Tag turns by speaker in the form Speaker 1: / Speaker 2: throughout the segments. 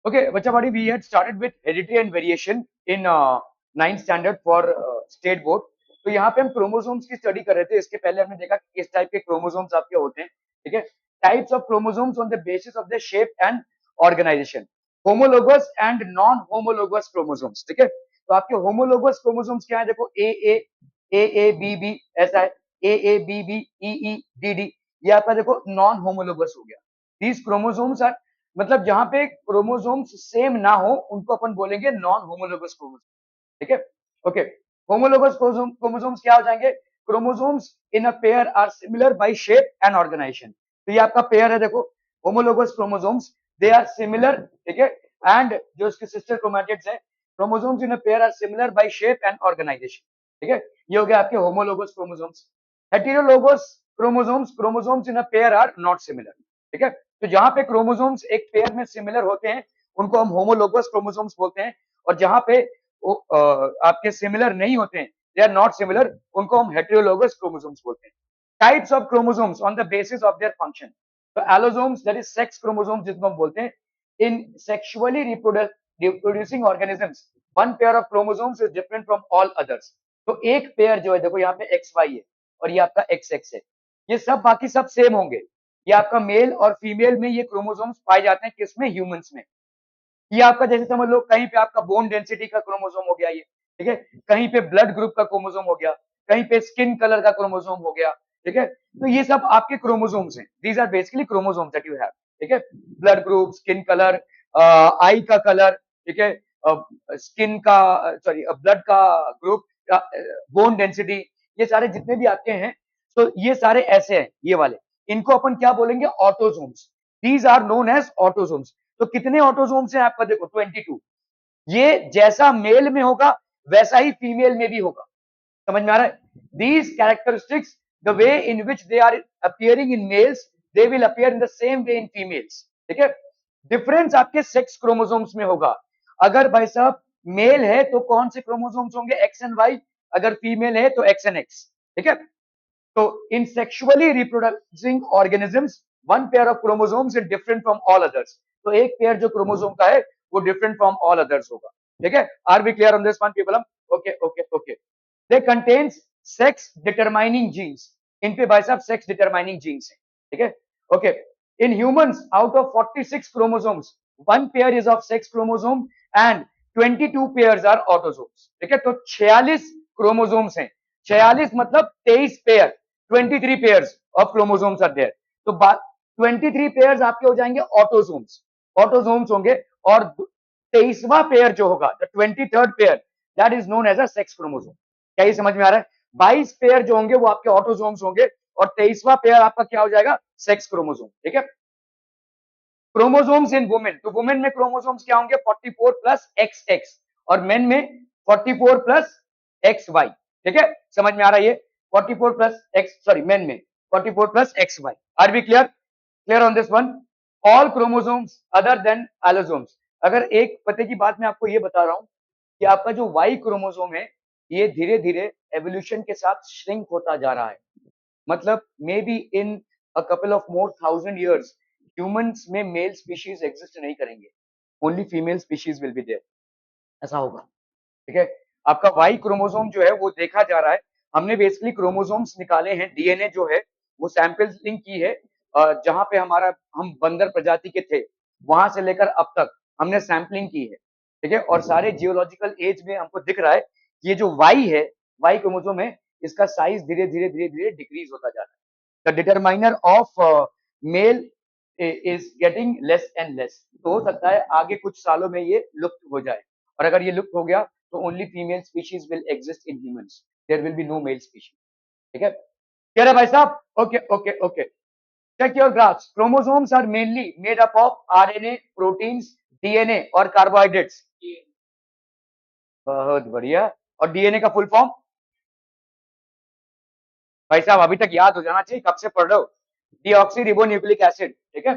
Speaker 1: Okay, Bachapadi, we had started with heredity and variation in ninth standard for state board. तो यहाँ पे हम chromosomes की study कर रहे थे. इसके पहले हमने देखा कि किस टाइप के क्रोमोसोम्स आपके होते हैं. ठीक है, types of chromosomes on the basis of the shape and organisation. Homologous and non homologous chromosomes. ठीक है, तो आपके होमोलोगस क्रोमोसोम्स क्या है? देखो ए बी बी ऐसा है, A B B E D D. ये आपका देखो नॉन होमोलोगस हो गया. दीज क्रोमोसोम्स आर, मतलब जहां पे क्रोमोसोम्स सेम ना हो उनको अपन बोलेंगे नॉन होमोलोगस क्रोमोसोम. ठीक है, ओके. होमोलोगस क्रोमोसोम्स क्या हो जाएंगे? Chromosomes in a pair are similar by shape and organisation. तो ये आपका पेयर है. देखो, homologous chromosomes, they are similar. ठीक है, एंड जो इसके सिस्टर क्रोमैटिड्स है, chromosomes in a pair are similar by shape and organisation. ठीक है, ये हो गया आपके homologous chromosomes. हेटेरोलोगस chromosomes, chromosomes in a pair are not similar. ठीक है, तो जहां पे क्रोमोसोम्स एक पेयर में सिमिलर होते हैं उनको हम होमोलोगस क्रोमोसोम्स बोलते हैं. और जहां पे आपके सिमिलर नहीं होते हैं, दे आर नॉट सिमिलर, उनको हम हेटेरोलोगस क्रोमोसोम्स बोलते हैं. Types of chromosomes on the basis of their function. तो allosomes, that is sex chromosomes जिसको हम बोलते हैं. इन sexually reproducing organisms, one pair of chromosomes is different from all others. तो एक पेयर जो है, देखो यहाँ पे एक्स वाई है और ये आपका एक्स एक्स है, ये सब बाकी सब सेम होंगे. ये आपका मेल और फीमेल में ये क्रोमोसोम्स पाए जाते हैं. किसमें? ह्यूमंस में. ये आपका जैसे समझ लो, कहीं पे आपका बोन डेंसिटी का क्रोमोसोम हो गया ये. ठीक है, कहीं पे ब्लड ग्रुप का क्रोमोसोम हो गया, कहीं पे स्किन कलर का क्रोमोसोम हो गया. ठीक है, तो ये सब आपके क्रोमोसोम्स हैं. These are basically chromosomes that you have. ठीक है, blood group, skin colour, eye का कलर. ठीक है, स्किन का, सॉरी, ब्लड का ग्रुप, बोन डेंसिटी, ये सारे जितने भी आपके हैं, तो ये सारे ऐसे हैं ये वाले. इनको अपन क्या बोलेंगे? Autosomes. These are known as autosomes. तो कितने ऑटोसोम्स हैं आपका? देखो 22. ये जैसा मेल में होगा वैसा ही फीमेल में भी होगा. समझ में आ रहा है? These characteristics, the way in which they are appearing in males, they will appear in the same way in females. ठीक है, डिफरेंस आपके सेक्स क्रोमोसोम्स में होगा. अगर भाई साहब मेल है तो कौन से क्रोमोसोम्स होंगे? X and Y. अगर फीमेल है तो एक्स एंड एक्स. ठीक है, तो in sexually reproducing organisms, one pair of chromosomes is different from all others. तो एक पेयर जो क्रोमोसोम का है वो डिफरेंट फ्रॉम ऑल अदर्स होगा. ठीक है, are we clear on this one people? Okay okay okay. They contains sex determining jeans. इन पे भाई साहब सेक्स डिटरमाइनिंग जीन्स है. ठीक है, okay. In humans, out of 46 chromosomes, one pair is of sex chromosome and 22 pairs are autosomes. ठीक है, तो 46 chromosomes हैं. 46 मतलब 23 pair, 23 pairs of chromosomes are there. तो 23 पेयर्स आपके हो जाएंगे ऑटोसोम्स. ऑटोसोम्स होंगे. और 23वां पेयर जो होगा, the 23rd pair, that is known as a sex chromosome. क्या ये समझ में आ रहा है? 22 पेयर जो होंगे वो आपके ऑटोसोम्स होंगे और 23वां पेयर आपका क्या हो जाएगा? Sex chromosome. ठीक है, क्रोमोसोम्स इन वुमेन, तो वुमेन में क्रोमोसोम्स क्या होंगे? 44 प्लस एक्स एक्स. और मेन में 44 प्लस एक्स वाई. ठीक है, समझ में आ रहा है? ये 44 प्लस एक्स, सॉरी, मेन में 44 plus X Y. Are we clear? Clear on this one? All chromosomes other than allosomes. अगर एक पते की बात मैं आपको ये बता रहा हूं कि आपका जो वाई क्रोमोसोम है ये धीरे धीरे एवोल्यूशन के साथ श्रिंक होता जा रहा है. मतलब may be in a couple of more 1000 years humans में मेल स्पीशीज एग्जिस्ट नहीं करेंगे. Only female species will be there. ऐसा होगा. ठीक है, आपका वाई क्रोमोसोम जो है वो देखा जा रहा है. हमने बेसिकली क्रोमोसोम्स निकाले हैं. डीएनए जो है वो सैंपलिंग की है. जहां पे हमारा, हम बंदर प्रजाति के थे वहां से लेकर अब तक हमने सैंपलिंग की है. ठीक है, और सारे जियोलॉजिकल एज में हमको दिख रहा है कि ये जो वाई है, वाई क्रोमोसोम है, इसका साइज धीरे धीरे धीरे धीरे डिक्रीज होता जा रहा है. The determiner of male is getting less and less. तो हो सकता है आगे कुछ सालों में ये लुप्त हो जाए. और अगर ये लुप्त हो गया तो only female species will exist in humans. There will be no male species. ठीक है, कह रहे भाई साहब? Okay okay okay. Check your graphs. Chromosomes are mainly made up of RNA, proteins, DNA और कार्बोहाइड्रेट्स. बहुत बढ़िया. और डीएनए का फुल फॉर्म? भाई साहब अभी तक याद हो जाना चाहिए, कब से पढ़ रहे हो. Deoxy ribonucleic acid. ठीक है,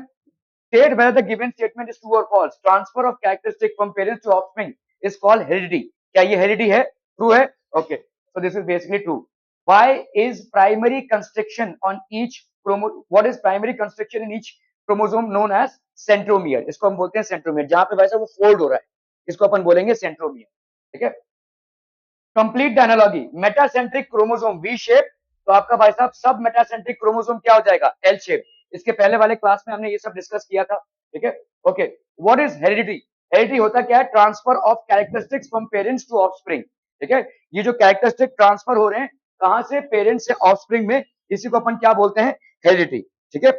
Speaker 1: state whether the given statement is true or false. Transfer of characteristic from parents to offspring is called heredity. क्या ये heredity है? True है? Okay. So this is basically true. Why is primary constriction on each chromosome? What is primary constriction in each chromosome known as centromere, इसको हम बोलते हैं centromere, जहां पे भाई साहब वो फोल्ड हो रहा है, इसको अपन बोलेंगे सेंट्रोमियर। ठीक है, complete the analogy, metacentric chromosome V shape, तो आपका भाई साहब सब मेटासेंट्रिक क्रोमोसोम क्या हो जाएगा, एल शेप। इसके पहले वाले क्लास में हमने ये सब डिस्कस किया था। ठीक है, okay. What is heredity? Heredity होता क्या है, transfer of characteristics from parents to offspring. ठीक है, ये जो कैरेक्टरिस्टिक ट्रांसफर हो रहे हैं कहां से, पेरेंट्स से ऑफस्प्रिंग में, इसी को अपन क्या बोलते हैं, हेरिडिटी। ठीक है,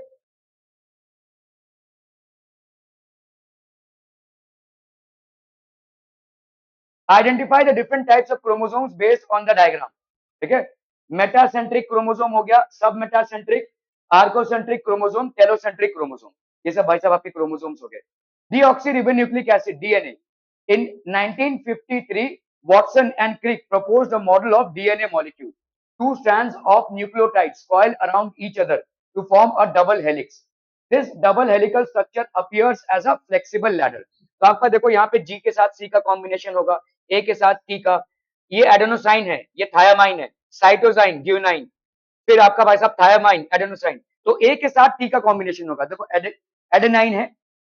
Speaker 1: identify the different types of chromosomes based on the diagram. ठीक है, मेटासेंट्रिक क्रोमोसोम हो गया, सब मेटासेंट्रिक, आर्कोसेंट्रिक क्रोमोसोम, टेलोसेंट्रिक क्रोमोसोम, ये सब भाई साहब आपके क्रोमोसोम्स हो गए। डीऑक्सीरिबोन्यूक्लिक acid, DNA. In 1953, Watson and Crick proposed a model of DNA molecule. Two strands of nucleotides coil around each other to form a double helix. This double helical structure appears as a flexible ladder. तो आपका देखो यहाँ पे G के साथ C का combination होगा, A के साथ T का, ये एडेनोसाइन है, ये थायामाइन है, साइटोसाइन, ग्यूनाइन, फिर आपका भाई साहब थायामाइन, एडेनोसाइन, तो ए के साथ टी का कॉम्बिनेशन होगा। देखो एडेनाइन है,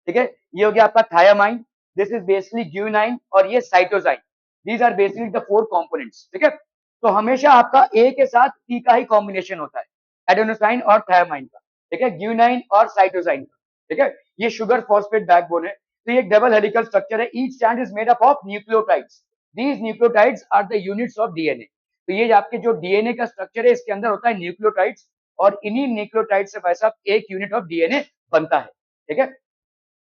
Speaker 1: ठीक है, ये हो गया आपका thymine, this is basically guanine, और ये cytosine, these are basically the four components. ठीक है, तो हमेशा आपका ए के साथ टी का ही कॉम्बिनेशन होता है, एडेनोसाइन और थायामाइन का। ठीक है, ग्यूनाइन और साइटोसाइन का। ठीक है, ये शुगर फॉस्फेट बैकबोन है, तो ये एक डबल हेलिकल स्ट्रक्चर है, each strand is made up of nucleotides, these nucleotides are the units of DNA. तो ये आपके जो डीएनए का स्ट्रक्चर है, इसके अंदर होता है न्यूक्लियोटाइड्स, और इन्हीं न्यूक्लियोटाइड से भाई साहब एक यूनिट ऑफ डीएनए बनता है। ठीक है,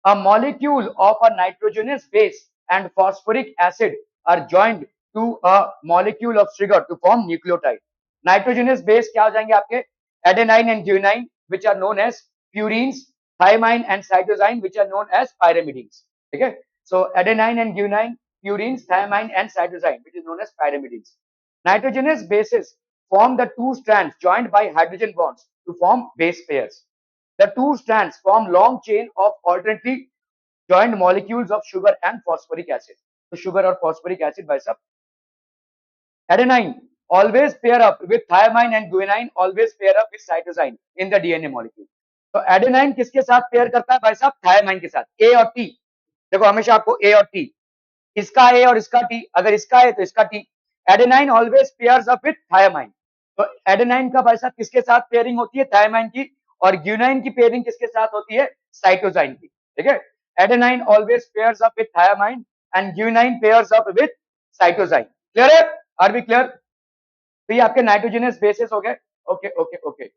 Speaker 1: a molecule of a nitrogenous base and phosphoric acid are joined to a molecule of sugar to form nucleotide. Nitrogenous base क्या हो जाएंगे आपके, adenine and guanine which are known as purines, thymine and cytosine which are known as pyrimidines. ठीक है, so adenine and guanine, purines, thymine and cytosine which is known as pyrimidines. Nitrogenous bases form the two strands joined by hydrogen bonds to form base pairs. The two strands form long chain of alternately joined molecules of sugar and phosphoric acid. तो sugar और phosphoric acid भाई साहब, adenine always pair up with thymine and guanine always pair up with cytosine in the DNA molecule. तो adenine किसके साथ pair करता है भाई साहब, thymine के साथ, A और T। देखो हमेशा आपको A और T, इसका A और इसका T, अगर इसका है तो इसका T। adenine always pairs up with thiamine, तो adenine का भाई साहब किसके साथ पेयरिंग होती है, thiamine की, और guanine की पेयरिंग किसके साथ होती है, cytosine की। ठीक है, adenine always pairs up with thiamine and guanine pairs up with cytosine। Clear है, आर बी क्लियर? तो ये आपके नाइट्रोजनस बेसिस हो गए। Okay okay okay,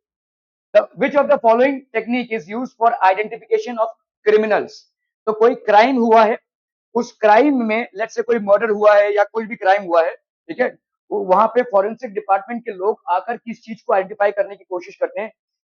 Speaker 1: which of the following technique is used for identification of criminals? तो कोई crime हुआ है, उस क्राइम में लेट्स से कोई मर्डर हुआ है या कोई भी क्राइम हुआ है, ठीक है, वहां पे फॉरेंसिक डिपार्टमेंट के लोग आकर किस चीज को आइडेंटिफाई करने की कोशिश करते हैं,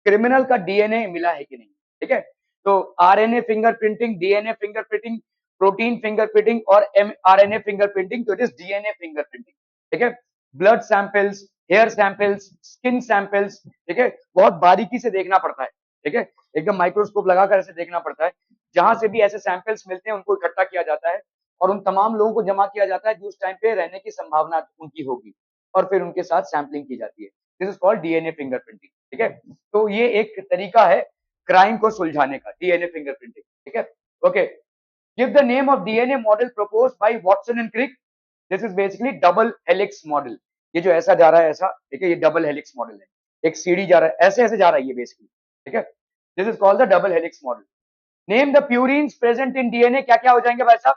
Speaker 1: क्रिमिनल का डीएनए मिला है कि नहीं। ठीक है, तो RNA fingerprinting, DNA fingerprinting, protein fingerprinting और एमआरएनए फिंगरप्रिंटिंग, तो इट इज डीएनए फिंगरप्रिंटिंग। ठीक है, blood samples, hair samples, skin samples, ठीक है, बहुत बारीकी से देखना पड़ता है। ठीक है, एकदम माइक्रोस्कोप लगाकर ऐसे देखना पड़ता है, जहां से भी ऐसे सैंपल्स मिलते हैं उनको इकट्ठा किया जाता है और उन तमाम लोगों को जमा किया जाता है जो उस टाइम पे रहने की संभावना उनकी होगी, और फिर उनके साथ सैंपलिंग की जाती है। This is called DNA fingerprinting. ठीक है, तो ये एक तरीका है क्राइम को सुलझाने का, डीएनए फिंगरप्रिंटिंग। ठीक है, okay. Give the name of DNA model proposed by Watson and Crick. This is basically double helix model. ये जो ऐसा जा रहा है ऐसा, ठीक है, ये डबल हेलिक्स मॉडल है, एक सीढ़ी जा रहा है, ऐसे ऐसे जा रहा है ये बेसिकली। ठीक है, this is called the double helix model. Name the purines present in DNA, क्या क्या हो जाएंगे भाई साहब,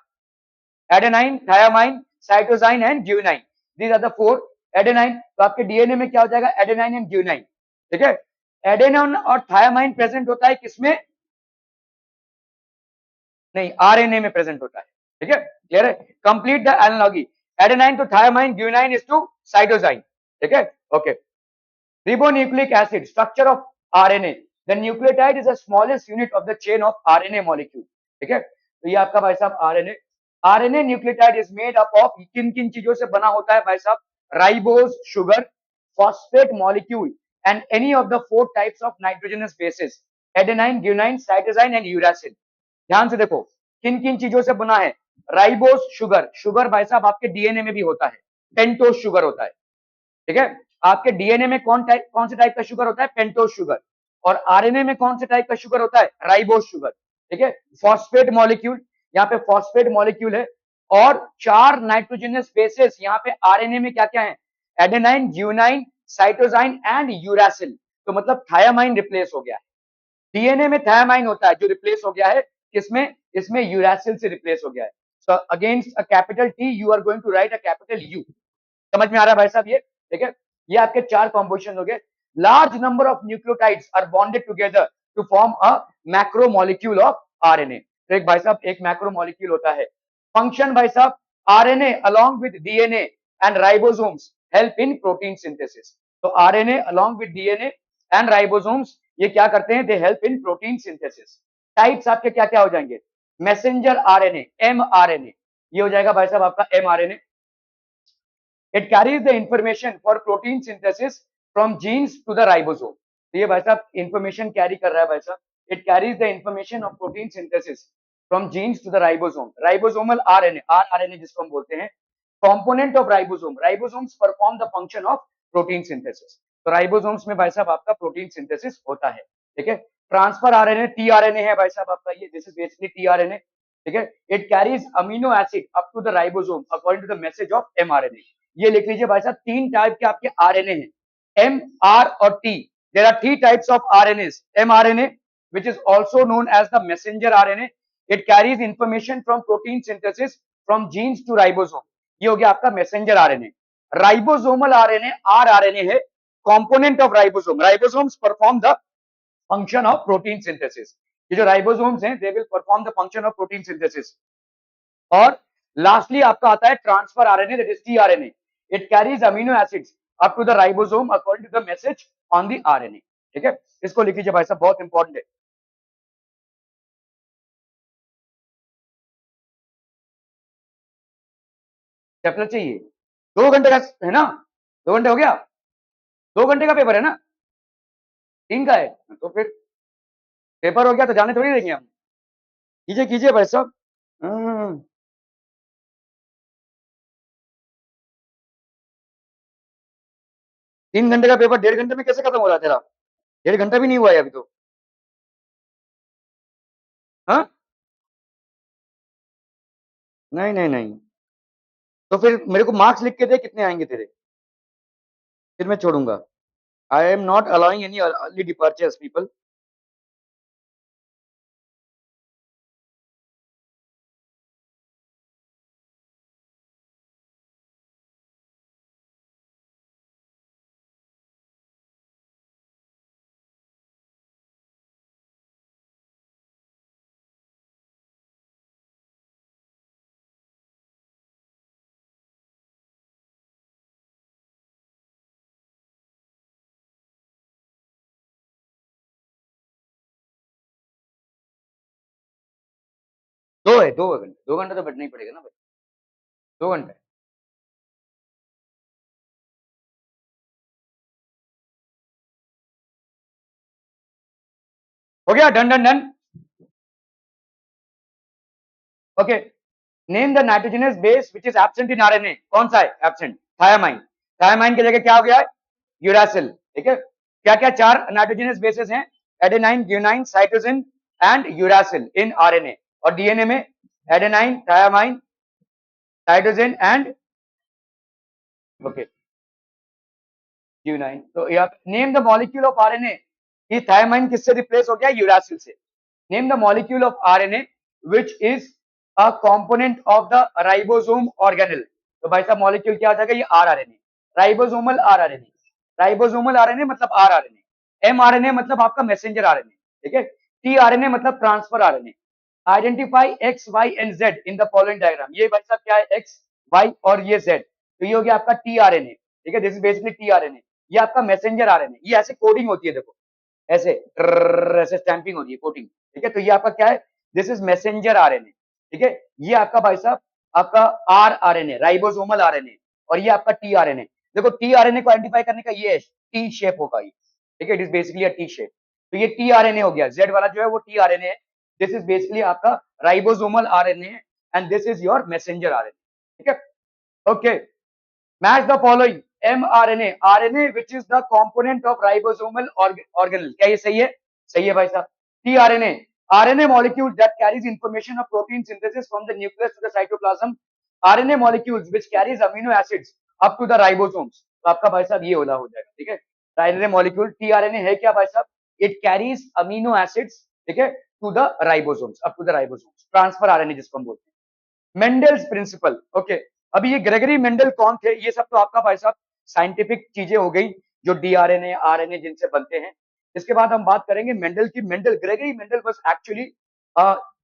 Speaker 1: adenine, thymine, cytosine and guanine, these are the four. Adenine, तो आपके डीएनए में क्या हो जाएगा, एडेनाइन एंड ग्यूनाइन। ठीक है, एडेनाइन और थायामाइन प्रेजेंट होता है किसमें, नहीं, आरएनए में प्रेजेंट होता है। ठीक है, क्लियर है, complete the analogy, adenine to thymine, guanine is to cytosine. ठीक है, okay. Ribonucleic acid, structure of RNA, the nucleotide is the smallest unit of the chain of RNA molecule. ठीक है, तो ये आपका भाई साहब RNA, RNA nucleotide is made up of किन किन चीजों से बना होता है भाई साहब, ribose sugar, phosphate molecule and any of the four types of nitrogenous basis, adenine, guanine, cytosine and uracil. ध्यान से देखो किन किन चीजों से बना है, राइबोज शुगर, शुगर भाई साहब आपके डीएनए में भी होता है, पेंटोज शुगर होता है। ठीक है, आपके डीएनए में कौन से टाइप का शुगर होता है, पेंटोज शुगर। और आरएनए में कौन से टाइप का शुगर होता है? राइबोज शुगर, ठीक है। फॉस्फेट मॉलिक्यूल, यहाँ पे फॉस्फेट मॉलिक्यूल है, और 4 नाइट्रोजनस बेसेस यहाँ पे आरएनए में क्या क्या है? Adenine, guanine, cytosine and uracil. तो मतलब थायामाइन रिप्लेस हो गया है। डीएनए में थायामाइन होता है जो रिप्लेस हो गया है किसमें? इसमें यूरासिल से रिप्लेस हो गया है। So against a capital T you are going to write a capital U. समझ में आ रहा है भाई साहब ये? ठीक है, ये आपके 4 कॉम्पोजिशन हो गए। Large number of nucleotides are bonded together to form a macro molecule of RNA. तो एक भाई साहब एक मैक्रो मॉलिक्यूल होता है। फंक्शन भाई साहब, RNA along with DNA and ribosomes help in protein synthesis. तो RNA along with DNA and ribosomes ये क्या करते हैं? They help in protein synthesis. Types आपके क्या क्या हो जाएंगे? मैसेंजर आरएनए, एमआरएनए, ये हो जाएगा भाई साहब आपका mRNA. It carries the information for protein synthesis from genes to the ribosome. तो ये भाई साहब इंफॉर्मेशन कैरी कर रहा है भाई साहब। It carries the information of protein synthesis from genes to the ribosome. Ribosomal RNA, rRNA जिसको हम बोलते हैं, component of ribosome. Ribosomes perform the function of protein synthesis. तो राइबोसोम्स में भाई साहब आपका प्रोटीन सिंथेसिस होता है, ठीक है। ट्रांसफर आरएनए, टीआरएनए है भाई साहब आपका, ये दिस इज बेसिकली टीआरएनए, ठीक है। It carries amino acid up to the ribosome according to the message of mRNA. ये लिख लीजिए भाई साहब, 3 टाइप के आपके आरएनए हैं, एम, आर और T. There are 3 types of RNS. MRNA which is also known as the messenger RNA, it carries information from protein synthesis from jeans to ribosome. ये हो गया आपका messenger RNA. Ribosomal RNA, rRNA है, component of ribosome. Ribosomes perform the function of protein synthesis. ये जो ribosomes हैं they will perform the function of protein synthesis. और lastly आपका आता है transfer RNA, that is tRNA. It carries amino acids up to the ribosome according to the message on the RNA, ठीक है। इसको लिख लीजिए भाई साहब, बहुत इंपॉर्टेंट है। चैप्टर चाहिए 2 घंटे का है ना? 2 घंटे हो गया? 2 घंटे का पेपर है ना? 3 का है तो फिर पेपर हो गया तो जाने थोड़ी देंगे हम। कीजिए कीजिए भाई साहब। 3 घंटे का पेपर 1.5 घंटे में कैसे खत्म हो रहा है तेरा? 1.5 घंटा भी नहीं हुआ है अभी तो। हाँ, नहीं नहीं नहीं, तो फिर मेरे को मार्क्स लिख के दे कितने आएंगे तेरे, फिर मैं छोड़ूंगा। I am not allowing any early departures people. दो है, 2 घंटे, 2 घंटे तो बैठना ही पड़ेगा ना भाई। 2 घंटे हो गया, done done done. Okay, name the nitrogenous base which is absent in RNA. कौन सा है एब्सेंट? थायामाइन। थायामाइन की जगह क्या हो गया है? यूरासिल, ठीक है। क्या क्या 4 नाइट्रोजनस बेसेस हैं? Adenine, guanine, cytosine and uracil in RNA. और डीएनए में adenine, thiamine, cytosine and okay guanine. तो यहाँ name the molecule of RNA. ये थायामाइन किससे रिप्लेस हो गया? यूरासिल से। Name the molecule of RNA which is a component of the ribosome organelle. तो भाई साहब मॉलिक्यूल क्या हो जाएगा? ये rRNA, ribosomal rRNA. Ribosomal RNA मतलब आरआरएनए। एमआरएनए मतलब आपका मैसेंजर आरएनए, ठीक है। टीआरएनए मतलब transfer RNA. Identify X, Y and Z in the following diagram. ये भाई साहब क्या है? एक्स, वाई और ये जेड। तो ये हो गया आपका टीआरएनए, ठीक है। This is basically tRNA. ये आपका मैसेंजर आरएनए। ये ऐसे कोडिंग होती है, देखो ऐसे ऐसे स्टैंपिंग होती है, कोटिंग, ठीक है। तो ये आपका क्या है? दिस इज मैसेंजर आरएनए, ठीक है। ये आपका भाई साहब आपका आर आरएनए, राइबोसोमल आरएनए। और ये आपका टी आरएनए। देखो टी आरएनए को आइडेंटिफाई करने का ये टी शेप होगा ये, ठीक है। It is basically a T shape. तो ये टी आरएनए हो गया, जेड वाला जो है वो टी आरएनए है। दिस इज बेसिकली आपका ribosomal RNA and this is your messenger RNA, ठीक है। Okay, match the following. mRNA, RNA which is the component of ribosomal organelle. क्या ये सही है? सही है भाई साहब. tRNA, RNA molecule that carries information of protein synthesis from the nucleus to the cytoplasm. RNA molecules which carries amino acids up to the ribosomes. तो आपका भाई साहब ये होला हो जाएगा. ठीक है. RNA molecule tRNA है क्या भाई साहब? It carries amino acids, ठीक है, to the ribosomes, up to the ribosomes. Transfer RNA जिसको हम बोलते हैं. Mendel's principal. ओके, अभी ये ग्रेगरी मेंडल कौन थे? ये सब तो आपका भाई साहब साइंटिफिक चीजें हो गई जो डीआरएनए आरएनए जिनसे बनते हैं. इसके बाद हम बात करेंगे मेंडल की. Mendel, Gregory Mendel was actually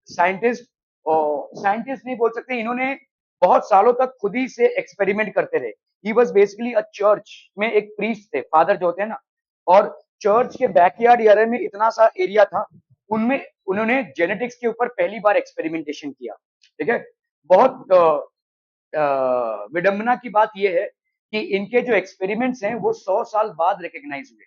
Speaker 1: scientist. Scientist नहीं बोल सकते, इन्होंने बहुत सालों तक खुद ही से एक्सपेरिमेंट करते रहे. He was basically a church में एक प्रीस्ट थे, फादर जो होते हैं ना, और चर्च के बैकयार्ड एरिया में इतना सा एरिया था, उनमें उन्होंने जेनेटिक्स के ऊपर पहली बार एक्सपेरिमेंटेशन किया. ठीक है. बहुत विडंबना की बात यह है कि इनके जो एक्सपेरिमेंट्स हैं वो 100 साल बाद रिकॉग्नाइज हुए.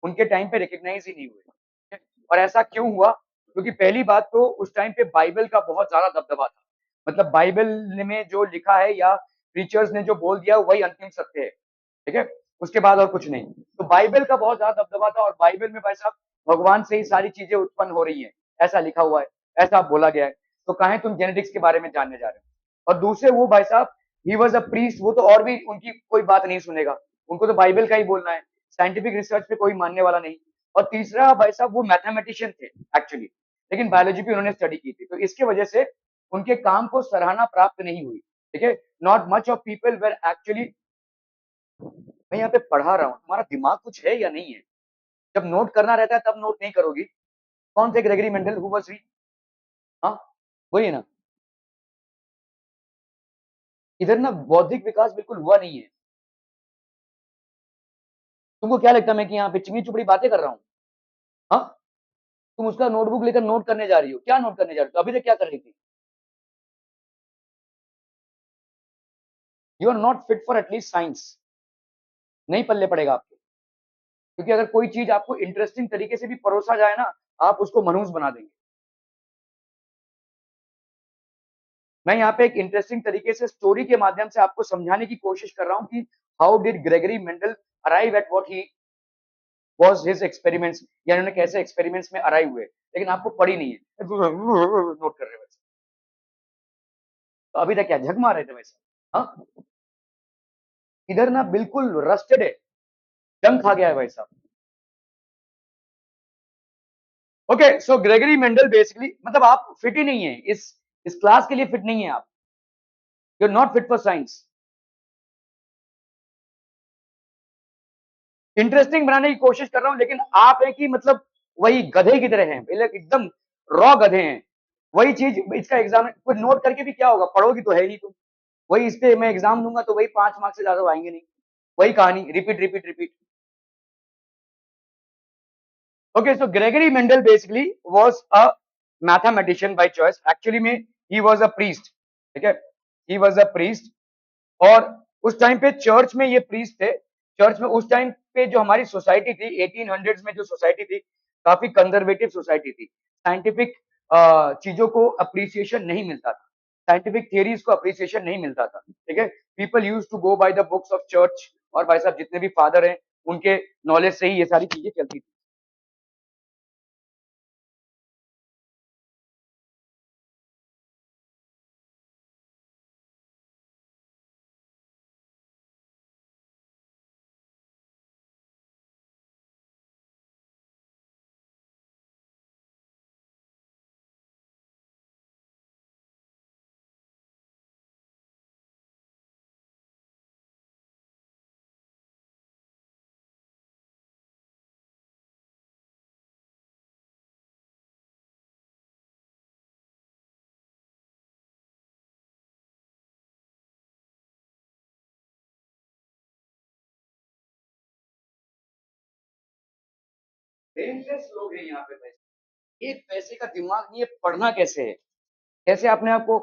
Speaker 1: उनके टाइम पे रिकॉग्नाइज ही नहीं हुए. और ऐसा क्यों हुआ? क्योंकि पहली बात तो उस टाइम पे बाइबल का बहुत ज्यादा दबदबा था. मतलब बाइबल में जो लिखा है या प्रीचर्स ने जो बोल दिया वही अंतिम सत्य है. ठीक है. उसके बाद और कुछ नहीं. तो बाइबल का बहुत ज्यादा दबदबा था, और बाइबल में भाई साहब भगवान से ही सारी चीजें उत्पन्न हो रही है, ऐसा लिखा हुआ है, ऐसा बोला गया है. तो काहे तुम जेनेटिक्स के बारे में जानने जा रहे हो? और दूसरे वो भाई साहब, ही वॉज अ प्रीस्ट, वो तो और भी उनकी कोई बात नहीं सुनेगा. उनको तो बाइबल का ही बोलना है, साइंटिफिक रिसर्च पे कोई मानने वाला नहीं. और तीसरा भाई साहब वो मैथमेटिशियन थे एक्चुअली, लेकिन बायोलॉजी भी उन्होंने स्टडी की थी, तो इसके वजह से उनके काम को सराहना प्राप्त नहीं हुई. ठीक है. Not much of people were actually. मैं यहाँ पे पढ़ा रहा हूँ, तुम्हारा दिमाग कुछ है या नहीं है? जब नोट करना रहता है तब नोट नहीं करोगी. कौन थे Gregory Mendel? Who was he? हाँ, वही है ना. इधर ना बौद्धिक विकास बिल्कुल हुआ नहीं है. तुमको क्या लगता है मैं कि यहाँ पे चिंगी चुपड़ी बातें कर रहा हूँ? हाँ, तुम उसका नोटबुक लेकर नोट करने जा रही हो. क्या नोट करने जा रही हो? अभी तक क्या कर रही थी? You are not fit for at least science. नहीं पल्ले पड़ेगा आपके. क्योंकि अगर कोई चीज आपको इंटरेस्टिंग तरीके से भी परोसा जाए ना, आप उसको मनुष्य बना देंगे. मैं यहाँ पे एक इंटरेस्टिंग तरीके से स्टोरी के माध्यम से आपको समझाने की कोशिश कर रहा हूँ कि how did Gregory Mendel arrive at what he was his experiments, या इन्होंने कैसे एक्सपेरिमेंट्स में अराइव हुए. लेकिन आपको पढ़ी नहीं है, नोट कर रहे वैसे. तो अभी तक क्या झक मार रहे थे वैसे? हाँ, इधर ना बिल्कुल रस्टेड है, जंग खा गया है भाई साहब. ओके, सो ग्रेगरी मेंडल बेसिकली, मतलब आप फिट ही नहीं है इस क्लास के लिए, फिट नहीं है आप. You are not fit for science. Interesting बनाने की कोशिश कर रहा हूं, लेकिन आप है कि मतलब वही गधे की तरह हैं, एकदम रॉ गधे हैं. वही चीज इसका एग्जाम कुछ नोट करके भी क्या होगा? पढ़ोगी तो है नहीं तुम. वही इस पे मैं एग्जाम दूंगा तो वही 5 मार्क्स से ज्यादा आएंगे नहीं. वही कहानी, repeat repeat repeat. Okay, so Gregory Mendel basically was a mathematician by choice. Actually में he was a priest. ठीक है, he was a priest. और उस टाइम पे चर्च में ये प्रीस्ट थे. चर्च में उस टाइम पे जो हमारी सोसाइटी थी 1800s में, जो सोसाइटी थी काफी कंजर्वेटिव सोसाइटी थी. साइंटिफिक चीजों को अप्रिसिएशन नहीं मिलता था, साइंटिफिक थियरीज को अप्रिसिएशन नहीं मिलता था. ठीक है. People use to go by the books of church, और भाई साहब जितने भी फादर हैं उनके नॉलेज से ही ये सारी चीजें चलती थी. ब्रेनलेस लोग हैं यहाँ पे भाई. एक पैसे का दिमाग नहीं है, पढ़ना कैसे है? कैसे अपने आप को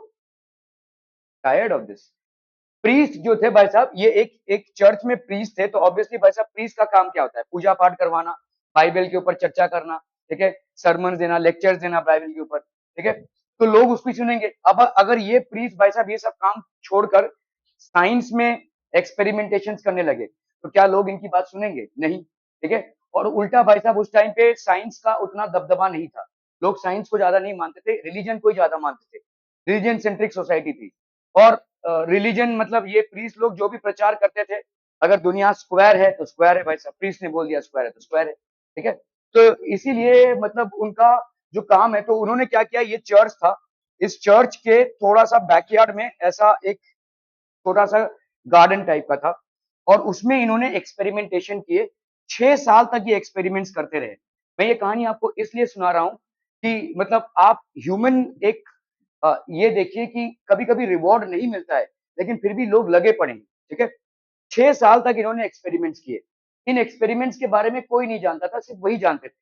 Speaker 1: टायर्ड ऑफ दिस. प्रीस्ट जो थे भाई साहब, ये एक चर्च में प्रीस्ट थे, तो ऑब्वियसली भाई साहब प्रीस्ट का काम क्या होता है? पूजा पाठ करवाना, बाइबल के ऊपर चर्चा करना. ठीक है. सरमन देना, लेक्चर्स देना बाइबल के ऊपर. ठीक है. तो लोग उसको सुनेंगे. अब अगर ये प्रीस्ट भाई साहब ये सब काम छोड़कर साइंस में एक्सपेरिमेंटेशन करने लगे, तो क्या लोग इनकी बात सुनेंगे? नहीं, ठीक है। और उल्टा भाई साहब उस टाइम पे साइंस का उतना दबदबा नहीं था, लोग साइंस को ज्यादा नहीं मानते थे, रिलीजन को ही ज्यादा मानते थे, रिलीजन सेंट्रिक सोसाइटी थी। और रिलीजन मतलब ये प्रीस्ट लोग जो भी प्रचार करते थे, अगर दुनिया स्क्वायर है तो स्क्वायर है भाई साहब, प्रीस्ट ने बोल दिया स्क्वायर है तो स्क्वायर है, ठीक है। तो इसीलिए मतलब उनका जो काम है, तो उन्होंने क्या किया, ये चर्च था, इस चर्च के थोड़ा सा बैकयार्ड में ऐसा एक छोटा सा गार्डन टाइप का था, और उसमें इन्होंने एक्सपेरिमेंटेशन किए। 6 साल तक ये एक्सपेरिमेंट्स करते रहे। मैं ये कहानी आपको इसलिए सुना रहा हूं कि मतलब आप ह्यूमन एक ये देखिए कि कभी कभी रिवॉर्ड नहीं मिलता है, लेकिन फिर भी लोग लगे पड़े हैं, ठीक है। 6 साल तक इन्होंने एक्सपेरिमेंट्स किए। इन एक्सपेरिमेंट्स के बारे में कोई नहीं जानता था, सिर्फ वही जानते थे।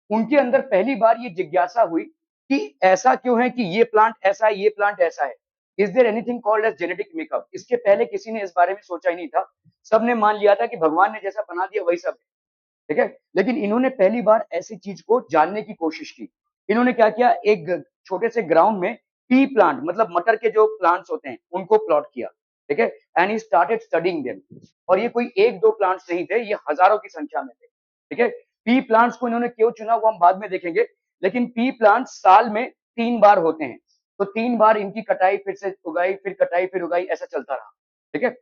Speaker 1: उनके अंदर पहली बार ये जिज्ञासा हुई कि ऐसा क्यों है कि ये प्लांट ऐसा है, ये प्लांट ऐसा है। Is there anything called as genetic makeup? इसके पहले किसी ने इस बारे में सोचा ही नहीं था। सबने मान लिया था कि भगवान ने जैसा बना दिया वही सब है, ठीक है। लेकिन इन्होंने पहली बार ऐसी चीज को जानने की कोशिश की। इन्होंने क्या किया, एक छोटे से ग्राउंड में पी प्लांट मतलब मटर के जो प्लांट्स होते हैं उनको प्लॉट किया, ठीक है। And he started studying them. और ये कोई एक दो प्लांट्स नहीं थे, ये हजारों की संख्या में थे, ठीक है। पी प्लांट्स को इन्होंने क्यों चुना वो हम बाद में देखेंगे, लेकिन पी प्लांट्स साल में 3 बार होते हैं, तो 3 बार इनकी कटाई फिर से उगाई, फिर कटाई फिर उगाई, ऐसा चलता रहा, ठीक है।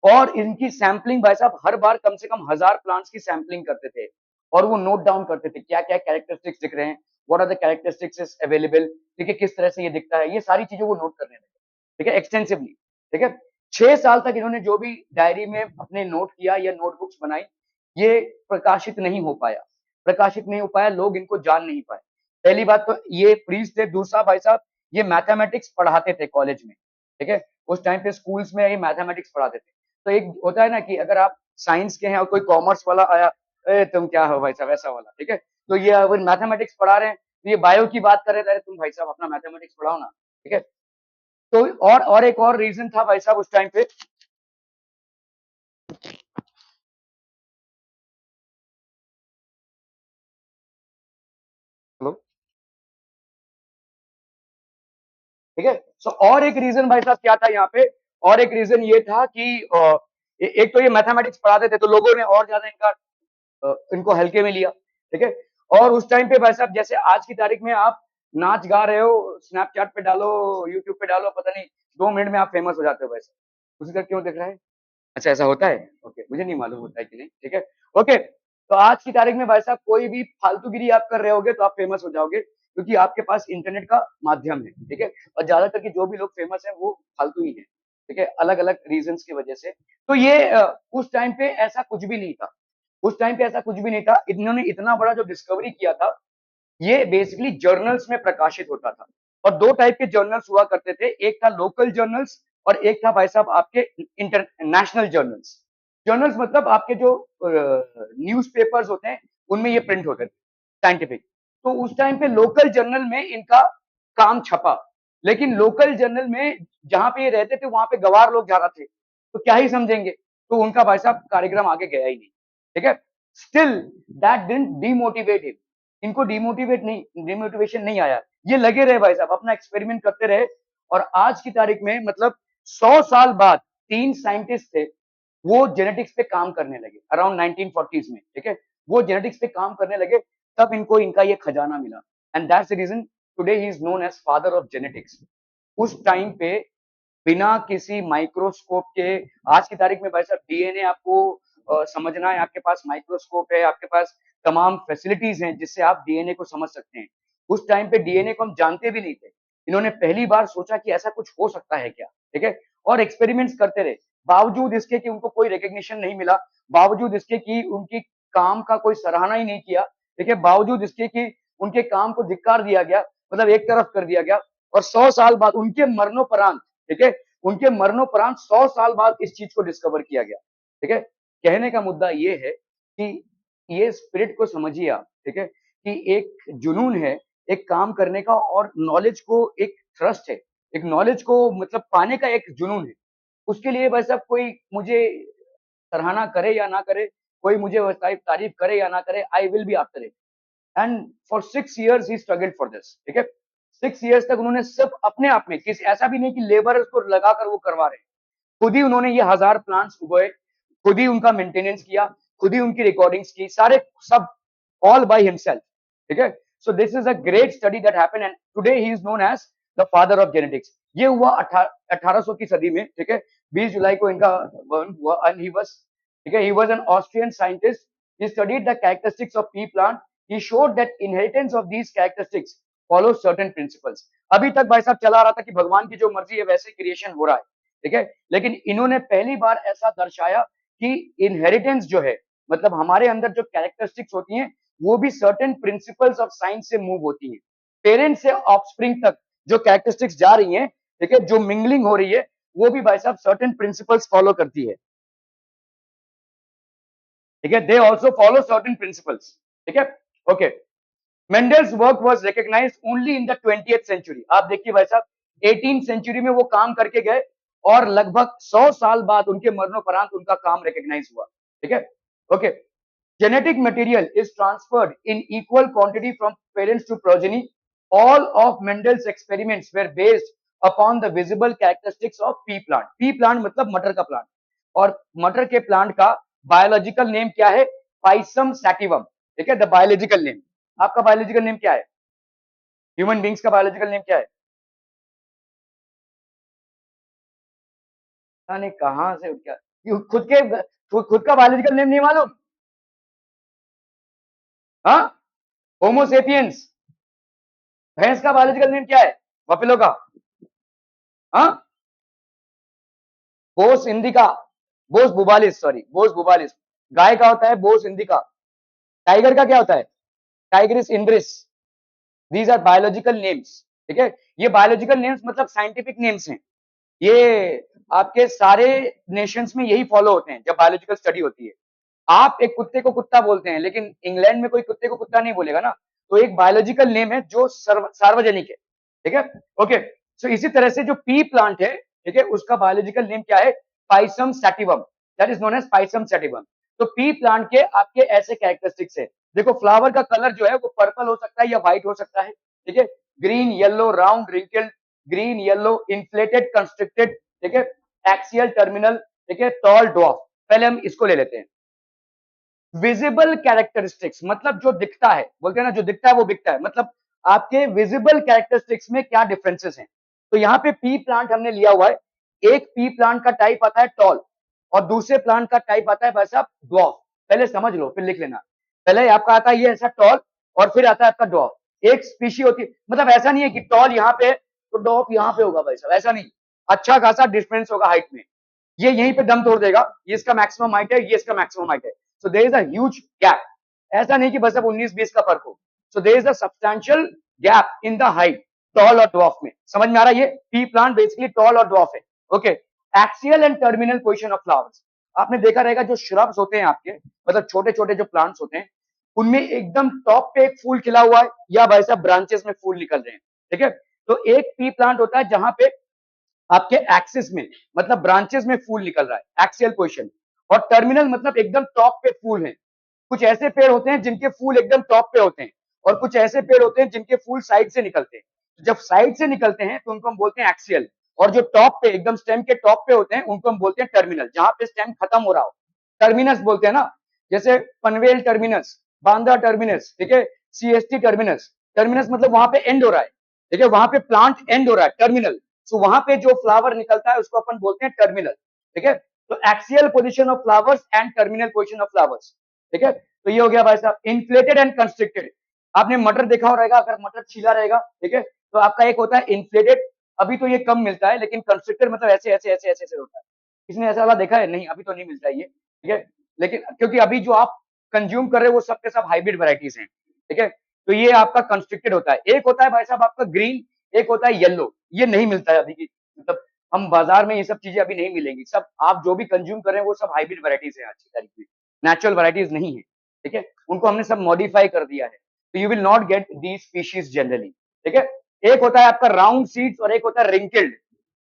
Speaker 1: और इनकी सैंपलिंग भाई साहब हर बार कम से कम 1000 प्लांट्स की सैंपलिंग करते थे, और वो नोट डाउन करते थे क्या क्या कैरेक्टरिस्टिक्स दिख रहे हैं, what are the characteristics available, ठीक है, किस तरह से ये दिखता है, ये सारी चीजें वो नोट करने लगे, ठीक है, एक्सटेंसिवली, ठीक है। 6 साल तक इन्होंने जो भी डायरी में अपने नोट किया या नोटबुक्स बनाई, ये प्रकाशित नहीं हो पाया, प्रकाशित नहीं हो पाया, लोग इनको जान नहीं पाए। पहली बात तो ये प्रीस्ट थे, दूसरा भाई साहब ये मैथमेटिक्स पढ़ाते थे कॉलेज में, ठीक है। उस टाइम पे स्कूल्स में ये मैथमेटिक्स पढ़ाते थे। तो एक होता है ना कि अगर आप साइंस के हैं और कोई कॉमर्स वाला आया, ए तुम क्या हो भाई साहब, ऐसा वाला, ठीक है। तो ये अगर मैथमेटिक्स पढ़ा रहे हैं, तो ये बायो की बात कर रहे थे, तुम भाई साहब अपना मैथमेटिक्स पढ़ाओ ना, ठीक है। तो और एक और रीजन था भाई साहब उस टाइम पे। हेलो, ठीक है। सो और एक रीजन भाई साहब क्या था यहाँ पे, और एक रीजन ये था कि एक तो ये मैथमेटिक्स पढ़ाते थे, तो लोगों ने और ज्यादा इनका इनको हल्के में लिया, ठीक है। और उस टाइम पे भाई साहब जैसे आज की तारीख में आप नाच गा रहे हो, स्नैपचैट पे डालो, यूट्यूब पे डालो, पता नहीं 2 मिनट में आप फेमस हो जाते हो वैसे, उसी का क्यों दिख रहा है? अच्छा ऐसा होता है, ओके, मुझे नहीं मालूम होता है कि नहीं, ठीक है। ओके, तो आज की तारीख में भाई साहब कोई भी फालतूगिरी आप कर रहे होगे तो आप फेमस हो जाओगे, क्योंकि आपके पास इंटरनेट का माध्यम है, ठीक है। और ज्यादातर के जो भी लोग फेमस है वो फालतू ही है, ठीक है, अलग अलग रीजन की वजह से। तो ये उस टाइम पे ऐसा कुछ भी नहीं था, उस टाइम पे ऐसा कुछ भी नहीं था। इन्होंने इतना बड़ा जो डिस्कवरी किया था, ये बेसिकली जर्नल्स में प्रकाशित होता था। और दो टाइप के जर्नल्स हुआ करते थे, एक था लोकल जर्नल्स और एक था भाई साहब आपके इंटरनेशनल जर्नल्स। जर्नल्स मतलब आपके जो न्यूज़पेपर्स होते हैं उनमें ये प्रिंट होते थे, साइंटिफिक। तो उस टाइम पे लोकल जर्नल में इनका काम छपा, लेकिन लोकल जर्नल में जहां पे ये रहते थे वहां पे गवार लोग ज्यादा थे, तो क्या ही समझेंगे, तो उनका भाई साहब कार्यक्रम आगे गया ही नहीं, ठीक है। Still that didn't demotivate him, इनको डिमोटिवेशन नहीं आया, ये लगे रहे भाई साहब, अपना एक्सपेरिमेंट करते रहे। और आज की तारीख में मतलब 100 साल बाद 3 साइंटिस्ट थे, वो जेनेटिक्स पे काम करने लगे अराउंड 1940s में, ठीक है। वो जेनेटिक्स पे काम करने लगे, तब इनको इनका ये खजाना मिला। And that's the reason today he is known as father of genetics. उस टाइम पे बिना किसी माइक्रोस्कोप के, आज की तारीख में भाई साहब डीएनए आपको समझना है, आपके पास माइक्रोस्कोप है, आपके पास तमाम फैसिलिटीज हैं जिससे आप डीएनए को समझ सकते हैं। उस टाइम पे डीएनए को हम जानते भी नहीं थे, इन्होंने पहली बार सोचा कि ऐसा कुछ हो सकता है क्या, ठीक है। और एक्सपेरिमेंट्स करते रहे, बावजूद इसके कि उनको कोई रिकग्निशन नहीं मिला, बावजूद इसके कि उनकी काम का कोई सराहना ही नहीं किया, ठीक है, बावजूद इसके कि उनके काम को धिक्कार दिया गया, मतलब एक तरफ कर दिया गया। और 100 साल बाद उनके मरणोपरांत, ठीक है, उनके मरणोपरांत 100 साल बाद इस चीज को डिस्कवर किया गया, ठीक है। कहने का मुद्दा ये है कि ये स्पिरिट को समझिए आप, ठीक है, कि एक जुनून है एक काम करने का, और नॉलेज को एक थ्रस्ट है, एक नॉलेज को मतलब पाने का एक जुनून है। उसके लिए बस अब कोई मुझे सराहना करे या ना करे, कोई मुझे तारीफ करे या ना करे, I will be after it. And for 6 years he struggled for this, ठीक है। 6 years तक उन्होंने सिर्फ अपने आप में, किसी ऐसा भी नहीं कि लेबरर्स को लगाकर वो करवा रहे हैं, खुद ही उन्होंने ये 1000 प्लांट्स उगाए, खुद ही उनका मेंटेनेंस किया, खुद ही उनकी रिकॉर्डिंग्स की, सारे सब ऑल बाय हिमसेल्फ, ठीक है। So this is a great study that happened and today he is known as the father of genetics. ये हुआ 1800 की सदी में, ठीक है। 20 जुलाई को इनका बर्न हुआ एंड ही वाज, ठीक है, he was an Austrian scientist. He studied the characteristics of P plant. He showed that inheritance of these characteristics follow certain principles. अभी तक भाई साहब चला रहा था कि भगवान की जो मर्जी है वैसे क्रिएशन हो रहा है, ठीक है। लेकिन इन्होंने पहली बार ऐसा दर्शाया कि इनहेरिटेंस जो है, मतलब हमारे अंदर जो कैरेक्टरिस्टिक्स होती हैं वो भी सर्टेन प्रिंसिपल्स ऑफ साइंस से मूव होती हैं। पेरेंट्स से ऑफस्प्रिंग तक जो कैरेक्टरिस्टिक्स जा रही हैं, ठीक है, जो मिंगलिंग हो रही है, वो भी भाई साहब सर्टेन प्रिंसिपल्स फॉलो करती है, ठीक है। They also follow certain principles, ठीक है। Okay, Mendel's work was recognised only in the 20th century. आप देखिए भाई साहब 18th सेंचुरी में वो काम करके गए और लगभग 100 साल बाद उनके मरणोपरांत उनका काम रिकॉग्नाइज हुआ, ठीक है। Okay, genetic material is transferred in equal quantity from parents to progeny. All of Mendel's experiments were based upon the visible characteristics of pea plant. Pea plant मतलब मटर का प्लांट, और मटर के प्लांट का बायोलॉजिकल नेम क्या है? Pisum sativum, ठीक है। द बायोलॉजिकल नेम, आपका बायोलॉजिकल नेम क्या है? ह्यूमन बींग्स का बायोलॉजिकल नेम क्या है? पता नहीं कहां से क्या, खुद का बायोलॉजिकल नेम नहीं मालूम? हाँ, होमोसेपियंस। भैंस का बायोलॉजिकल नेम क्या है? बफेलो का? हाँ, बोस इंडिका, बोस बुबालिस, सॉरी बोस बुबालिस। गाय का होता है बोस इंडिका। टाइगर का क्या होता है? Tigris इंड्रिस। These are biological names, ठीक है। ये बायोलॉजिकल नेम्स मतलब साइंटिफिक नेम्स हैं। ये आपके सारे नेशंस में यही फॉलो होते हैं जब बायोलॉजिकल स्टडी होती है। आप एक कुत्ते को कुत्ता बोलते हैं, लेकिन इंग्लैंड में कोई कुत्ते को कुत्ता नहीं बोलेगा ना। तो एक बायोलॉजिकल नेम है जो सार्वजनिक है, ठीक है। ओके, सो इसी तरह से जो पी प्लांट है, ठीक है, उसका बायोलॉजिकल नेम क्या है? Pisum sativum, that is known as Pisum sativum. तो पी प्लांट के आपके ऐसे कैरेक्टरिस्टिक्स है। देखो, फ्लावर का कलर जो है वो पर्पल हो सकता है या व्हाइट हो सकता है, ठीक है। Green, yellow, round, wrinkled, green, yellow, inflated, constricted, ठीक है, एक्सियल, टर्मिनल, ठीक है, टॉल, ड्वार्फ। पहले हम इसको ले लेते हैं। विजिबल कैरेक्टरिस्टिक्स मतलब जो दिखता है, बोलते हैं ना जो दिखता है वो बिकता है, मतलब आपके विजिबल कैरेक्टरिस्टिक्स में क्या डिफरेंसेस हैं। तो यहाँ पे पी प्लांट हमने लिया हुआ है। एक पी प्लांट का टाइप आता है टॉल और दूसरे प्लांट का टाइप आता है भाई साहब ड्वार्फ। पहले समझ लो फिर लिख लेना। पहले आपका आता है ये ऐसा टॉल और फिर आता है आपका ड्वार्फ। एक स्पीशी होती है, मतलब ऐसा नहीं है कि टॉल यहाँ पे तो ड्वार्फ यहाँ पे होगा भाई साहब, ऐसा नहीं। अच्छा खासा डिफरेंस होगा हाइट में। ये यहीं पे दम तोड़ देगा, ये इसका मैक्सिमम हाइट है, ये इसका मैक्सिमम हाइट है। So there is a huge gap. ऐसा नहीं कि बस अब 19-20 का फर्क हो। So there is a substantial gap in the height, tall और ड्वार्फ में। समझ में आ रहा है? ये पी प्लांट बेसिकली टॉल और ड्वार्फ है। Okay, axial and terminal position of flowers. आपने देखा रहेगा जो श्रब्स होते हैं आपके, मतलब छोटे छोटे जो प्लांट्स होते हैं, उनमें एकदम टॉप पे एक फूल खिला हुआ है या भाई साहब ब्रांचेस में फूल निकल रहे हैं, ठीक है। तो एक पी प्लांट होता है जहां पे आपके एक्सिस में, मतलब ब्रांचेस में फूल निकल रहा है, एक्सियल पोजीशन। और टर्मिनल मतलब एकदम टॉप पे फूल है। कुछ ऐसे पेड़ होते हैं जिनके फूल एकदम टॉप पे होते हैं और कुछ ऐसे पेड़ होते हैं जिनके फूल साइड से निकलते हैं। तो जब साइड से निकलते हैं तो उनको हम बोलते हैं एक्सियल, और जो टॉप पे एकदम स्टेम के टॉप पे होते हैं उनको हम बोलते हैं टर्मिनल, जहां पे स्टेम खत्म हो रहा हो। टर्मिनस बोलते हैं ना, जैसे पनवेल टर्मिनस, बांदा टर्मिनस, ठीक है, सीएसटी टर्मिनस। टर्मिनस मतलब वहां पे एंड हो रहा है, ठीक है, वहां पे प्लांट एंड हो रहा है, टर्मिनल। सो वहां पे जो फ्लावर निकलता है उसको अपन बोलते हैं टर्मिनल, ठीक है। तो axial position of flowers and terminal position of flowers, ठीक है। तो ये हो गया भाई साहब इन्फ्लेटेड एंड कंस्ट्रिक्टेड। आपने मटर देखा हो रहेगा, अगर मटर छीला रहेगा, ठीक है, तो आपका एक होता है इन्फ्लेटेड। अभी तो ये कम मिलता है, लेकिन कंस्ट्रिक्टेड मतलब ऐसे ऐसे ऐसे ऐसे ऐसे होता है। किसने ऐसा वाला देखा है? नहीं, अभी तो नहीं मिलता है ये, ठीक है। लेकिन क्योंकि अभी जो आप कंज्यूम कर रहे हो वो सब के सब हाइब्रिड वैरायटीज हैं, ठीक है। तो ये आपका कंस्ट्रिक्टेड होता है। एक होता है भाई साहब आपका ग्रीन, एक होता है येलो। ये नहीं मिलता है अभी की, मतलब हम बाजार में ये सब चीजें अभी नहीं मिलेंगी। सब आप जो भी कंज्यूम कर रहे हैं वो सब हाइब्रिड वैरायटीज है आज की तारीख में, नेचुरल वैरायटीज नहीं है, ठीक है। उनको हमने सब मॉडिफाई कर दिया है। तो you will not get these species generally, ठीक है। एक होता है आपका राउंड सीड्स और एक होता है रिंकल्ड,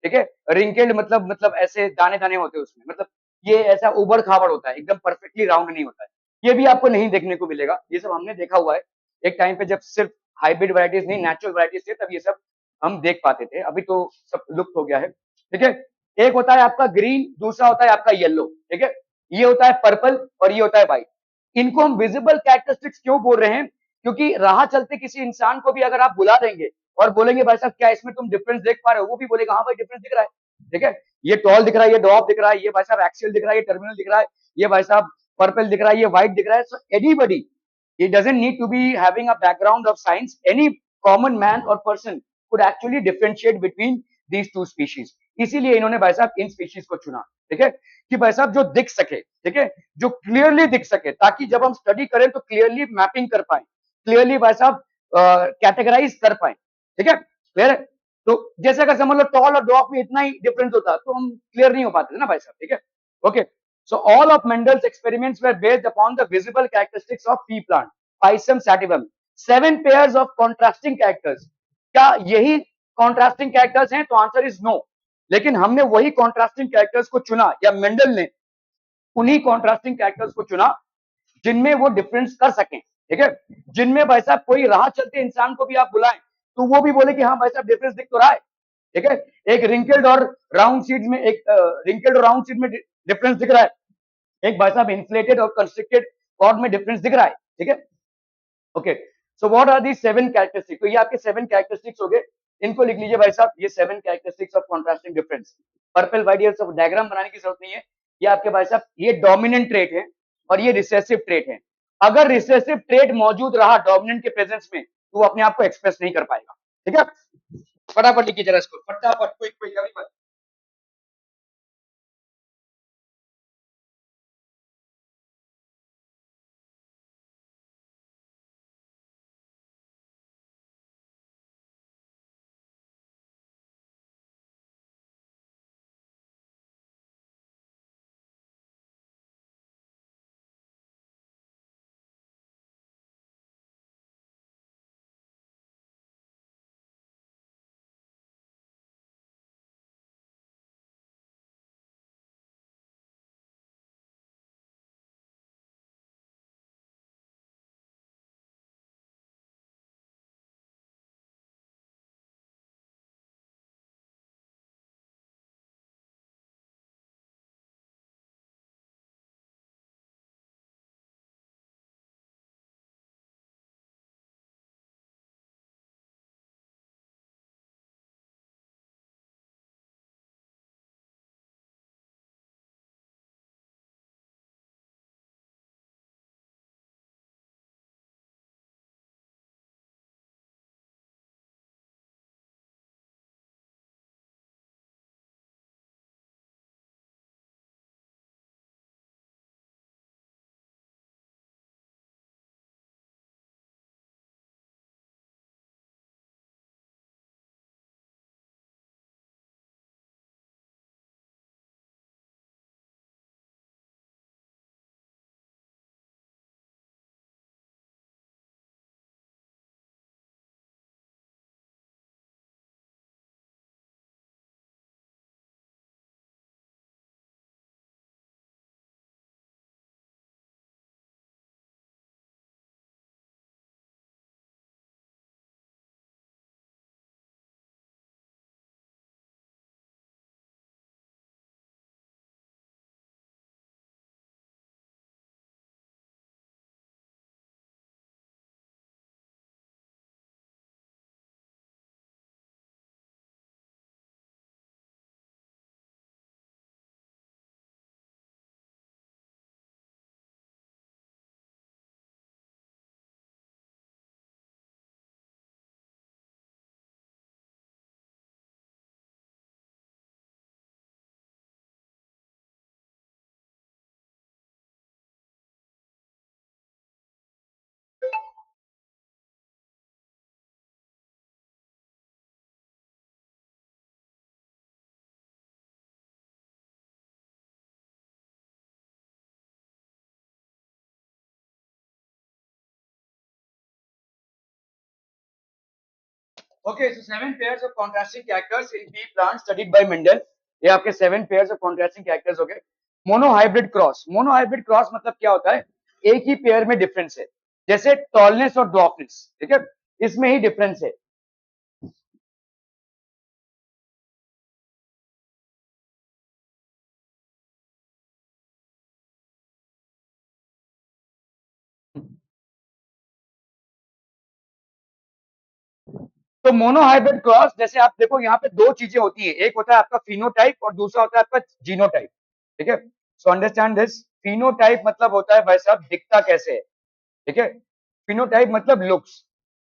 Speaker 1: ठीक है। रिंकल्ड मतलब ऐसे दाने दाने होते हैं उसमें, मतलब ये ऐसा उबड़ खाबड़ होता है, एकदम परफेक्टली राउंड नहीं होता है। ये भी आपको नहीं देखने को मिलेगा। ये सब हमने देखा हुआ है एक टाइम पे, जब सिर्फ हाइब्रिड वैरायटीज नहीं नेचुरल वैरायटीज थे, तब ये सब हम देख पाते थे। अभी तो सब लुप्त हो गया है, ठीक है। एक होता है आपका ग्रीन, दूसरा होता है आपका येलो, ठीक है, ये होता है पर्पल और ये होता है व्हाइट। इनको हम विजिबल कैरेक्टरिस्टिक्स क्यों बोल रहे हैं? क्योंकि राह चलते किसी इंसान को भी अगर आप बुला देंगे और बोलेंगे भाई साहब क्या इसमें तुम डिफरेंस देख पा रहे हो, वो भी बोलेगा हाँ भाई डिफरेंस दिख रहा है, ठीक है, ये टॉल दिख रहा है, ये ड्रॉप दिख रहा है, ये भाई साहब एक्सियल दिख रहा है, ये टर्मिनल दिख रहा है, ये भाई साहब पर्पल दिख रहा है, ये व्हाइट दिख रहा है। So anybody, it doesn't need to be having a background of science, any common man or person could actually differentiate between these two species। इसीलिए इन्होंने भाई साहब इन स्पीशीज को चुना, ठीक है, कि भाई साहब जो दिख सके, ठीक है, जो क्लियरली दिख सके, ताकि जब हम स्टडी करें तो क्लियरली मैपिंग कर पाए, क्लियरली भाई साहब कैटेगराइज कर पाए, ठीक है, क्लियर है। तो जैसे अगर समझ लो टॉल और ड्वार्फ में इतना ही डिफरेंस होता तो हम क्लियर नहीं हो पाते थे ना भाई साहब, ठीक है, okay. So all of Mendel's experiments were based upon the visible characteristics of pea plant, Pisum sativum. 7 pairs of contrasting characters। क्या यही contrasting characters हैं? तो आंसर इज नो। लेकिन हमने वही contrasting characters को चुना, या मेंडल ने उन्हीं contrasting characters को चुना जिनमें वो डिफरेंस कर सकें, ठीक है, जिनमें भाई साहब कोई राह चलते इंसान को भी आप बुलाएं तो वो भी बोले कि हाँ भाई साहब डिफरेंस दिख तो रहा है, ठीक है। एक रिंकल्ड और राउंड सीड में, एक रिंकल्ड और राउंड सीड में डिफरेंस दिख रहा है, एक भाई साहब इन्फ्लेटेड और कंस्ट्रिक्टेड कॉर्ड में डिफरेंस दिख रहा है, ठीक है, okay. So what are the 7 characteristics? तो ये आपके 7 कैरेक्टरिस्टिक्स हो गए, इनको लिख लीजिए भाई साहब, ये 7 characteristics of contrasting difference. Purple white, ये सब डायग्राम बनाने की जरूरत नहीं है, ये आपके भाई साहब ये डोमिनेंट ट्रेट है और ये रिसेसिव ट्रेट है। अगर रिसेसिव ट्रेट मौजूद रहा डोमिनेंट के प्रेजेंस में तो वो अपने आप को एक्सप्रेस नहीं कर पाएगा, ठीक है। फटाफट लिखिए जरा इसको, फटाफट, क्विक क्विक, अभी मत। Okay, so 7 pairs of contrasting characters in pea plants studied by Mendel। ये आपके 7 pairs of contrasting characters हो गए। मोनोहाइब्रिड क्रॉस, मोनोहाइब्रिड क्रॉस मतलब क्या होता है? एक ही पेयर में डिफरेंस है, जैसे टॉलनेस और ड्वार्फनेस, ठीक है, इसमें ही डिफरेंस है। तो मोनोहाइब्रिड क्रॉस, जैसे आप देखो यहाँ पे दो चीजें होती है, एक होता है आपका फिनोटाइप और दूसरा होता है आपका जीनोटाइप। ठीक है, सो अंडरस्टैंड दिस। फिनोटाइप मतलब होता है भाई साहब दिखता कैसे है। ठीक है, फिनोटाइप मतलब लुक्स,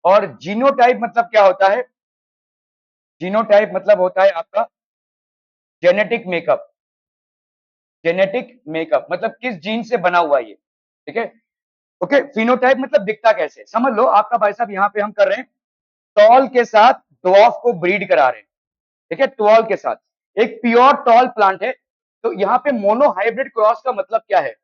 Speaker 1: और जीनोटाइप मतलब क्या होता है? जीनोटाइप मतलब होता है आपका जेनेटिक मेकअप। जेनेटिक मेकअप मतलब किस जीन से बना हुआ ये। ठीक है, ओके। फिनोटाइप मतलब दिखता कैसे, समझ लो आपका भाई साहब यहाँ पे हम कर रहे हैं टॉल के साथ ड्वार्फ को ब्रीड करा रहे हैं। ठीक है, टॉल के साथ एक प्योर टॉल प्लांट है। तो यहाँ पे मोनोहाइब्रिड क्रॉस का मतलब क्या है?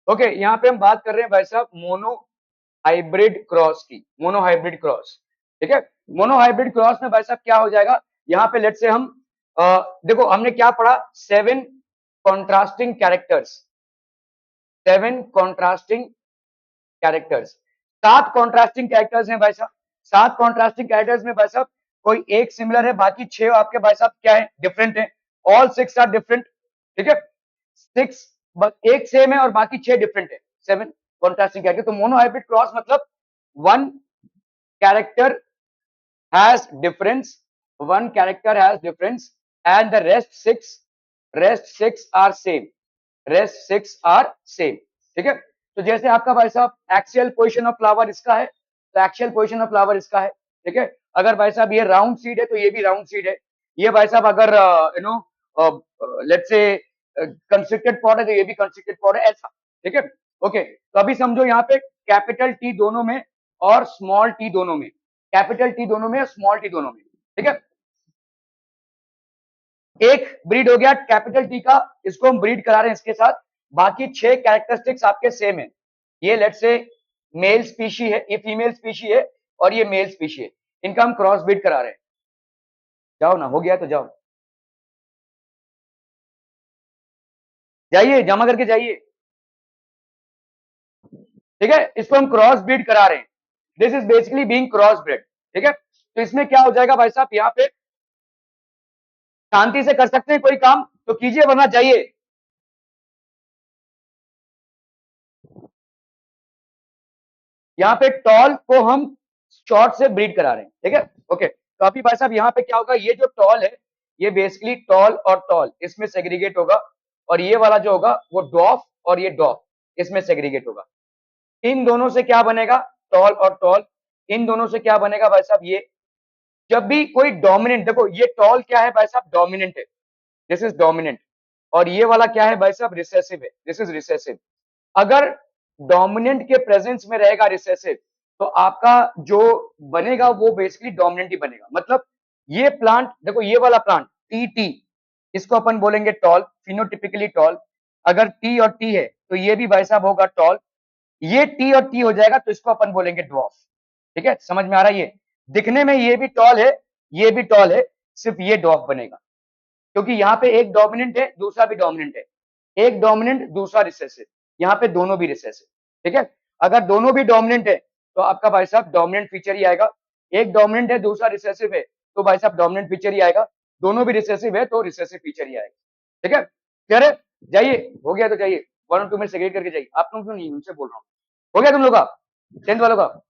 Speaker 1: ओके, यहाँ पे हम बात कर रहे हैं भाई साहब मोनो हाइब्रिड क्रॉस की, मोनोहाइब्रिड क्रॉस। ठीक है, मोनोहाइब्रिड क्रॉस में भाई साहब क्या हो जाएगा, यहाँ पे लेट से हम देखो हमने क्या पढ़ा, 7 contrasting characters. 7 contrasting characters, 7 contrasting characters हैं भाई साहब। 7 कॉन्ट्रास्टिंग कैरेक्टर्स में भाई साहब कोई एक सिमिलर है, बाकी 6 आपके भाई साहब क्या है, डिफरेंट है। All 6 are different. ठीक है, 6, एक सेम है और बाकी 6 डिफरेंट है। 7 कॉन्ट्रास्टिंग कैरेक्टर, तो मोनोहाइब्रिड क्रॉस मतलब one character has difference, one character has difference, and the rest six are same, rest 6 are same। ठीक है, तो जैसे आपका भाई साहब एक्सियल पोजिशन ऑफ फ्लावर इसका है, तो एक्सियल पोजिशन ऑफ फ्लावर इसका है। ठीक है, अगर भाई साहब ये राउंड सीड है तो ये भी राउंड सीड है। ये भाई साहब अगर लेट्स से कंस्ट्रिक्टेड पॉड है तो ये भी कंस्ट्रिक्टेड पॉड है, ऐसा। ठीक है, ओके। तो अभी समझो यहाँ पे कैपिटल टी दोनों में और स्मॉल टी दोनों में, कैपिटल टी दोनों में और स्मॉल टी दोनों में। ठीक है, एक ब्रीड हो गया कैपिटल टी का, इसको हम ब्रीड करा रहे हैं इसके साथ। बाकी 6 कैरेक्टरिस्टिक्स आपके सेम है। ये लेट से मेल स्पीशी है, ये फीमेल स्पीशी है, और ये मेल स्पीशी है। इनका हम क्रॉस ब्रीड करा रहे हैं। जाओ ना, हो गया तो जाओ, जाइए जमा करके जाइए। ठीक है, इसको हम क्रॉस ब्रीड करा रहे हैं। This is basically being cross breed. ठीक है, तो इसमें क्या हो जाएगा भाई साहब, यहाँ पे शांति से कर सकते हैं कोई काम तो कीजिए, वरना जाइए। यहाँ पे टॉल को हम शॉर्ट से ब्रीड करा रहे हैं। ठीक है, ओके। तो अभी भाई साहब यहाँ पे क्या होगा, ये जो टॉल है ये बेसिकली टॉल और टॉल इसमें सेग्रीगेट होगा, और ये वाला जो होगा वो डॉफ और ये डॉफ इसमें सेग्रीगेट होगा। इन दोनों से क्या बनेगा, टॉल और टॉल, इन दोनों से क्या बनेगा भाई साहब, ये जब भी कोई डोमिनेंट, देखो ये टॉल क्या है भाई साहब, डोमिनेंट है, दिस इज डोमिनेंट। और ये वाला क्या है भाई साहब, रिसेसिव है, दिस इज रिसेसिव। अगर डोमिनेंट के प्रेजेंस में रहेगा रिसेसिव, तो आपका जो बनेगा वो बेसिकली डोमिनेंट ही बनेगा। मतलब ये प्लांट देखो, ये वाला प्लांट टी टी, इसको अपन बोलेंगे टॉल, फिनोटिपिकली टॉल। अगर टी और टी है तो ये भी भाई साहब होगा टॉल। ये टी और टी हो जाएगा तो इसको अपन बोलेंगे ड्वार्फ। ठीक है, समझ में आ रहा है? ये दिखने में ये भी टॉल है, ये भी टॉल है, सिर्फ ये ड्वार्फ बनेगा, क्योंकि यहाँ पे एक डोमिनेंट है दूसरा भी डोमिनेंट है, एक डोमिनेंट दूसरा रिसेसिव, यहाँ पे दोनों भी रिसेसिव। ठीक है, अगर दोनों भी डोमिनेंट है तो आपका भाई साहब डोमिनेंट फीचर ही आएगा। एक डोमिनेंट है दूसरा रिसेसिव है तो भाई साहब डोमिनेंट फीचर ही आएगा। दोनों भी रिसेसिव है तो रिसेसिव फीचर ही आएगा। ठीक है, क्लियर है? जाइए, हो गया तो जाइए, 1 और 2 में सेग्रीगेट करके जाइए। आप लोग क्यों नहीं, उनसे बोल रहा हूँ। हो गया तुम लोग का, 10th वालों का?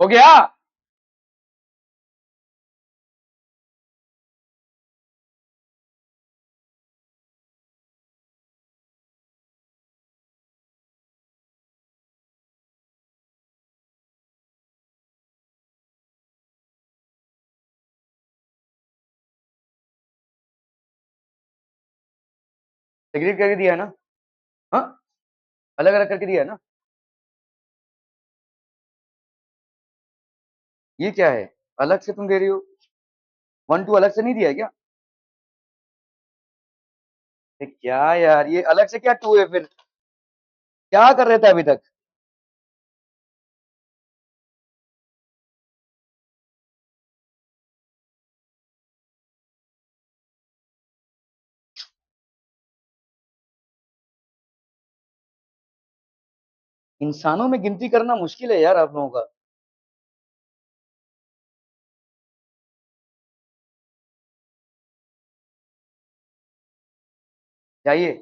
Speaker 1: हो गया। सेग्रीगेट करके दिया है ना? हाँ, अलग अलग करके दिया है ना? ये क्या है? अलग से तुम दे रही हो? 1 2 अलग से नहीं दिया है क्या? क्या यार, ये अलग से क्या 2 है फिर? क्या कर रहे थे अभी तक? इंसानों में गिनती करना मुश्किल है यार आप लोगों का। जाइए,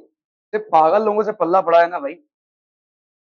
Speaker 1: सिर्फ पागल लोगों से पल्ला पड़ा है ना भाई।